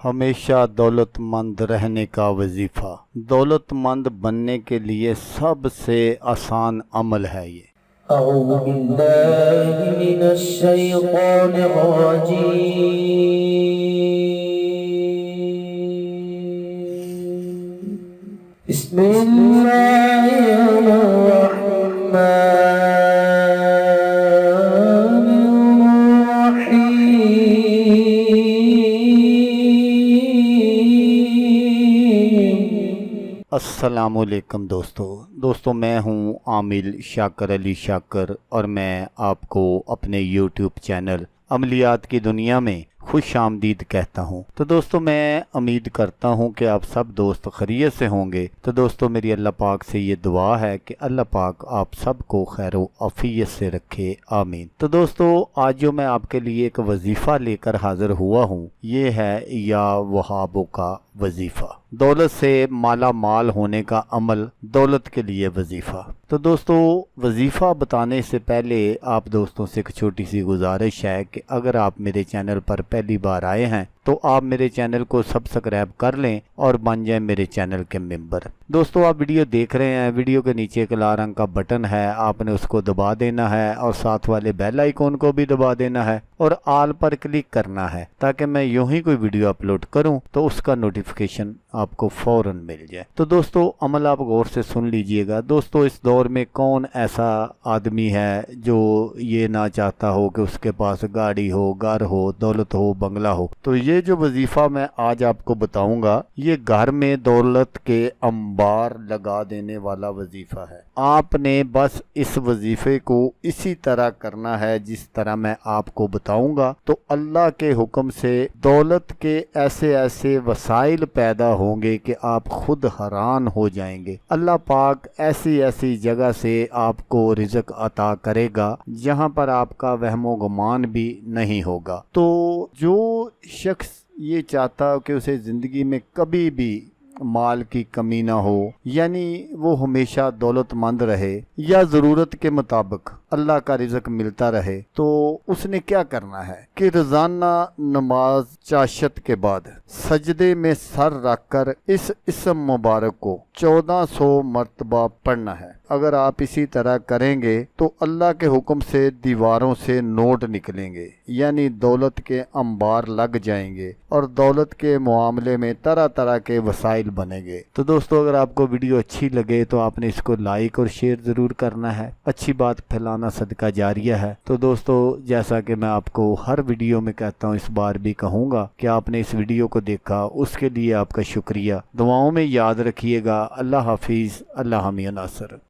ہمیشہ دولت مند رہنے کا وظیفہ۔ دولت مند بننے کے لیے سب سے آسان عمل ہے یہ۔ اعوذ باللہ من الشیطان الرجیم، بسم اللہ الرحمن السلام علیکم دوستو میں ہوں عامل شاکر علی شاکر، اور میں آپ کو اپنے یوٹیوب چینل عملیات کی دنیا میں خوش آمدید کہتا ہوں۔ تو دوستو میں امید کرتا ہوں کہ آپ سب دوست خیریت سے ہوں گے۔ تو دوستو میری اللہ پاک سے یہ دعا ہے کہ اللہ پاک آپ سب کو خیر و عافیت سے رکھے، آمین۔ تو دوستو آج جو میں آپ کے لیے ایک وظیفہ لے کر حاضر ہوا ہوں، یہ ہے یا وہابوں کا وظیفہ، دولت سے مالا مال ہونے کا عمل، دولت کے لیے وظیفہ۔ تو دوستو وظیفہ بتانے سے پہلے آپ دوستوں سے ایک چھوٹی سی گزارش ہے کہ اگر آپ میرے چینل پر پہلی بار آئے ہیں تو آپ میرے چینل کو سبسکرائب کر لیں اور بن جائیں میرے چینل کے ممبر۔ دوستو آپ ویڈیو دیکھ رہے ہیں، ویڈیو کے نیچے ایک لال رنگ کا بٹن ہے، آپ نے اس کو دبا دینا ہے اور ساتھ والے بیل آئیکن کو بھی دبا دینا ہے اور آل پر کلک کرنا ہے تاکہ میں یوں ہی کوئی ویڈیو اپلوڈ کروں تو اس کا نوٹیفیکیشن آپ کو فوراً مل جائے۔ تو دوستو عمل آپ غور سے سن لیجئے گا۔ دوستو اس دور میں کون ایسا آدمی ہے جو یہ نہ چاہتا ہو کہ اس کے پاس گاڑی ہو، گھر ہو، دولت ہو، بنگلہ ہو؟ تو یہ جو وظیفہ میں آج آپ کو بتاؤں گا، یہ گھر میں دولت کے انبار لگا دینے والا وظیفہ ہے۔ آپ نے بس اس وظیفے کو اسی طرح کرنا ہے جس طرح میں آپ کو بتاؤں گا، تو اللہ کے حکم سے دولت کے ایسے ایسے وسائل پیدا ہوں گے کہ آپ خود حیران ہو جائیں گے۔ اللہ پاک ایسی ایسی جگہ سے آپ کو رزق عطا کرے گا جہاں پر آپ کا وہم و گمان بھی نہیں ہوگا۔ تو جو شخص یہ چاہتا کہ اسے زندگی میں کبھی بھی مال کی کمی نہ ہو، یعنی وہ ہمیشہ دولت مند رہے یا ضرورت کے مطابق اللہ کا رزق ملتا رہے، تو اس نے کیا کرنا ہے کہ روزانہ نماز چاشت کے بعد سجدے میں سر رکھ کر اس اسم مبارک کو 1400 مرتبہ پڑھنا ہے۔ اگر آپ اسی طرح کریں گے تو اللہ کے حکم سے دیواروں سے نوٹ نکلیں گے، یعنی دولت کے انبار لگ جائیں گے اور دولت کے معاملے میں طرح طرح کے وسائل بنیں گے۔ تو دوستو اگر آپ کو ویڈیو اچھی لگے تو آپ نے اس کو لائک اور شیئر ضرور کرنا ہے، اچھی بات پھیلانا صدقہ جاریہ ہے۔ تو دوستو جیسا کہ میں آپ کو ہر ویڈیو میں کہتا ہوں، اس بار بھی کہوں گا کہ آپ نے اس ویڈیو کو دیکھا، اس کے لیے آپ کا شکریہ۔ دعاؤں میں یاد رکھیے گا۔ اللہ حافظ، اللہ حامی و ناصر۔